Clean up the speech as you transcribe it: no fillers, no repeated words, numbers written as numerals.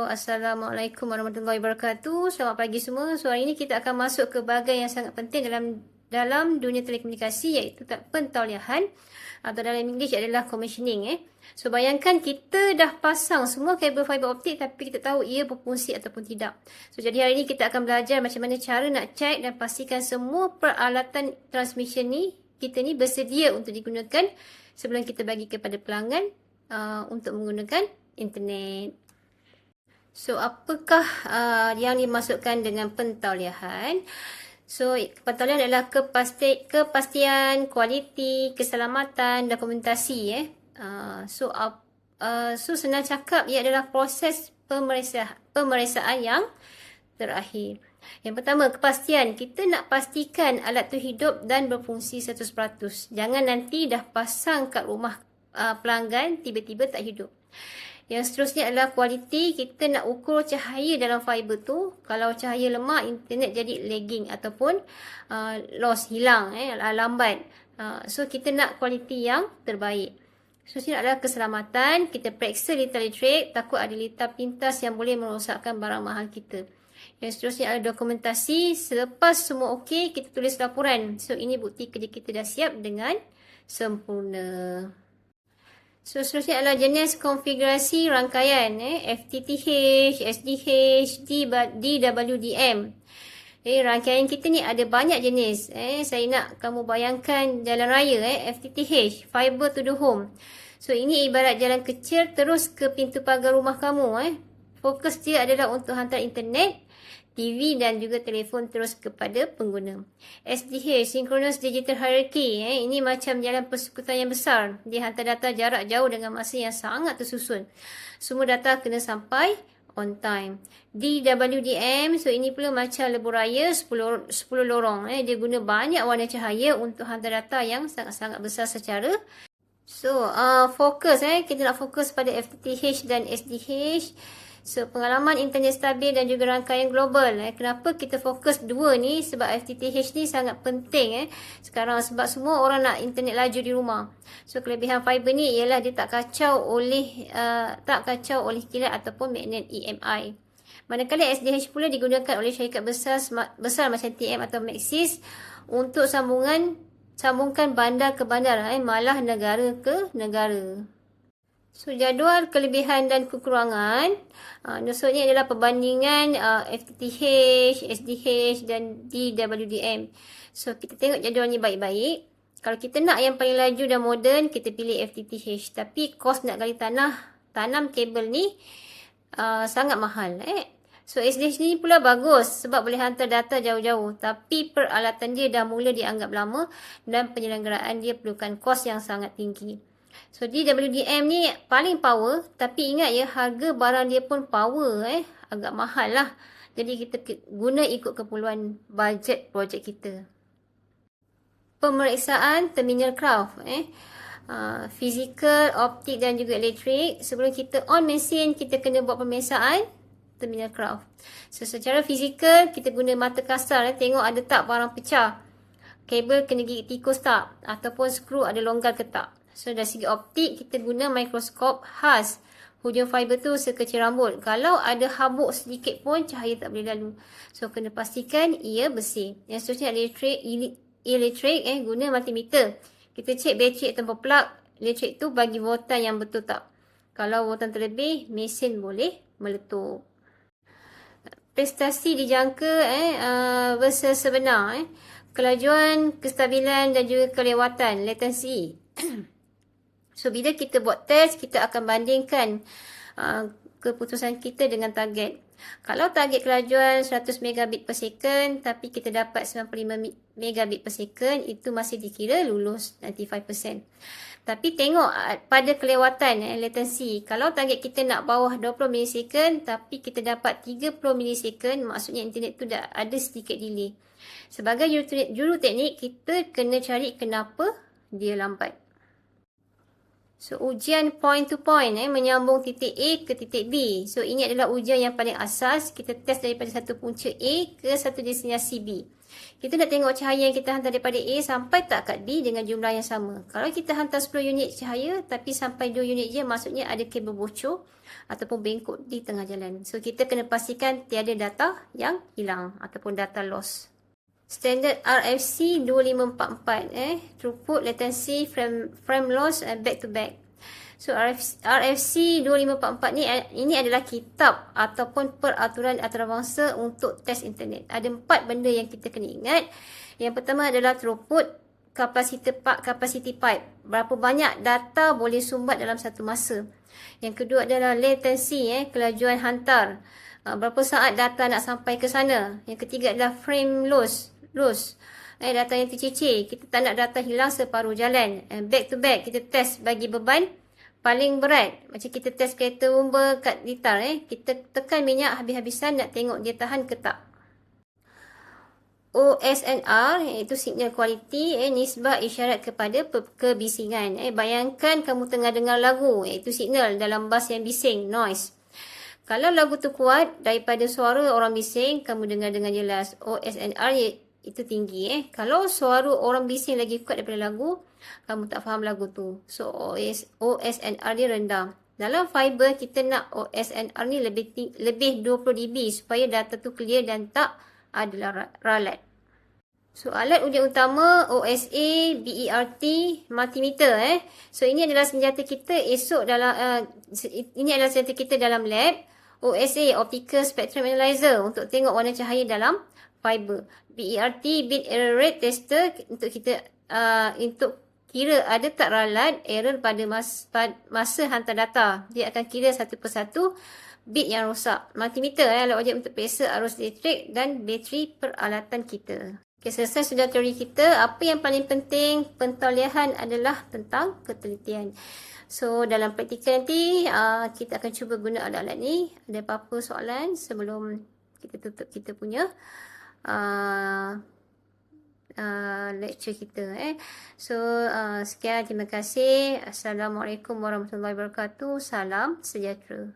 Assalamualaikum warahmatullahi wabarakatuh. Selamat pagi semua. So hari ini kita akan masuk ke bahagian yang sangat penting dalam dunia telekomunikasi, iaitu pentauliahan atau dalam English adalah commissioning. So bayangkan kita dah pasang semua kabel fiber optik tapi kita tahu ia berfungsi ataupun tidak. So jadi hari ini kita akan belajar macam mana cara nak check dan pastikan semua peralatan transmission kita ni bersedia untuk digunakan sebelum kita bagi kepada pelanggan untuk menggunakan internet. So, apakah yang dimasukkan dengan pentauliahan? So, pentauliahan adalah kepastian, kualiti, keselamatan, dokumentasi. So, senang cakap, ia adalah proses pemeriksaan yang terakhir. Yang pertama, kepastian. Kita nak pastikan alat tu hidup dan berfungsi 100%. Jangan nanti dah pasang kat rumah pelanggan, tiba-tiba tak hidup. Yang seterusnya adalah kualiti. Kita nak ukur cahaya dalam fiber tu. Kalau cahaya lemah, internet jadi lagging ataupun loss, hilang, lambat. So, kita nak kualiti yang terbaik. Seterusnya adalah keselamatan. Kita periksa litar elektrik. Takut ada litar pintas yang boleh merosakkan barang mahal kita. Yang seterusnya adalah dokumentasi. Selepas semua okey, kita tulis laporan. So, ini bukti kerja kita dah siap dengan sempurna. So, seterusnya adalah jenis konfigurasi rangkaian. FTTH, SDH, DWDM. Rangkaian kita ni ada banyak jenis. Saya nak kamu bayangkan jalan raya. FTTH, Fiber to the Home. So, ini ibarat jalan kecil terus ke pintu pagar rumah kamu. Fokus dia adalah untuk hantar internet, TV dan juga telefon terus kepada pengguna. SDH, Synchronous Digital Hierarchy. Ini macam jalan persekutuan yang besar. Dia hantar data jarak jauh dengan masa yang sangat tersusun. Semua data kena sampai on time. DWDM, so ini pula macam lebuh raya 10 lorong. Dia guna banyak warna cahaya untuk hantar data yang sangat-sangat besar secara. So, fokus. Kita nak fokus pada FTTH dan SDH. So, pengalaman internet stabil dan juga rangkaian global. Kenapa kita fokus dua ni? Sebab FTTH ni sangat penting sekarang. Sebab semua orang nak internet laju di rumah. So, kelebihan fiber ni ialah dia tak kacau oleh kilat ataupun magnet EMI. Manakala SDH pula digunakan oleh syarikat besar macam TM atau Maxis untuk sambungkan bandar ke bandar, malah negara ke negara. So, jadual kelebihan dan kekurangan. Maksudnya adalah perbandingan FTTH, SDH dan DWDM. So, kita tengok jadual ni baik-baik. Kalau kita nak yang paling laju dan moden, kita pilih FTTH. Tapi, kos nak gali tanam kabel ni sangat mahal. So, SDH ni pula bagus sebab boleh hantar data jauh-jauh. Tapi, peralatan dia dah mula dianggap lama dan penyelenggaraan dia perlukan kos yang sangat tinggi. So, DWDM ni paling power. Tapi ingat ya, harga barang dia pun power. Agak mahal lah. Jadi, kita guna ikut keperluan bajet projek kita. Pemeriksaan terminal craft. Fizikal, optik dan juga elektrik. Sebelum kita on mesin, kita kena buat pemeriksaan terminal craft. So, secara fizikal, kita guna mata kasar. Tengok ada tak barang pecah. Kabel kena gigit tikus tak? Ataupun skru ada longgar ke tak? So, dari segi optik, kita guna mikroskop khas. Hujung fiber tu sekecil rambut. Kalau ada habuk sedikit pun, cahaya tak boleh lalu. So, kena pastikan ia bersih. Yang seterusnya elektrik, guna multimeter. Kita cek bateri atau plug elektrik tu bagi voltan yang betul tak. Kalau voltan terlebih, mesin boleh meletup. Prestasi dijangka versus sebenar. Kelajuan, kestabilan dan juga kelewatan, latency. So, bila kita buat test, kita akan bandingkan keputusan kita dengan target. Kalau target kelajuan 100 megabit per second, tapi kita dapat 95 megabit per second, itu masih dikira lulus 95%. Tapi tengok pada kelewatan, latency. Kalau target kita nak bawah 20 milisecond, tapi kita dapat 30 milisecond, maksudnya internet tu dah ada sedikit delay. Sebagai juruteknik, kita kena cari kenapa dia lambat. So, ujian point to point, menyambung titik A ke titik B. So, ini adalah ujian yang paling asas. Kita test daripada satu punca A ke satu destinasi B. Kita nak tengok cahaya yang kita hantar daripada A sampai tak kat B dengan jumlah yang sama. Kalau kita hantar 10 unit cahaya tapi sampai 2 unit je, maksudnya ada kabel bocor ataupun bengkok di tengah jalan. So, kita kena pastikan tiada data yang hilang ataupun data loss. Standard RFC 2544, throughput, latency, frame loss, back to back. So, RFC 2544 ni, ini adalah kitab ataupun peraturan antarabangsa untuk test internet. Ada 4 benda yang kita kena ingat. Yang pertama adalah throughput, capacity pipe. Berapa banyak data boleh sumbat dalam satu masa. Yang kedua adalah latency, kelajuan hantar. Berapa saat data nak sampai ke sana. Yang ketiga adalah frame loss. Data yang tercicir. Kita tak nak data hilang separuh jalan. Back to back, kita test bagi beban paling berat. Macam kita test kereta bomba kat Blitar. Kita tekan minyak habis-habisan nak tengok dia tahan ke tak. OSNR, iaitu signal quality, nisbah isyarat kepada kebisingan. Bayangkan kamu tengah dengar lagu, iaitu signal dalam bas yang bising, noise. Kalau lagu tu kuat daripada suara orang bising, kamu dengar dengan jelas. OSNR itu tinggi. Kalau suara orang bising lagi kuat daripada lagu, kamu tak faham lagu tu. So, OSNR dia rendah. Dalam fiber, kita nak OSNR ni lebih 20 dB supaya data tu clear dan tak ada ralat. So, alat ujian utama OSA, BERT, multimeter. So, ini adalah senjata kita ini adalah senjata kita dalam lab. OSA, optical spectrum analyzer, untuk tengok warna cahaya dalam fiber. BERT, bit error rate tester, untuk kita untuk kira ada tak ralat error pada masa hantar data. Dia akan kira satu persatu bit yang rosak. Multimeter, alat wajib untuk periksa arus elektrik dan bateri peralatan kita. Okay, selesai sudah teori kita. Apa yang paling penting pentauliahan adalah tentang ketelitian. So, dalam praktikal nanti, kita akan cuba guna alat-alat ni. Ada apa-apa soalan sebelum kita tutup kita punya lecture kita. So, sekian, terima kasih. Assalamualaikum warahmatullahi wabarakatuh. Salam sejahtera.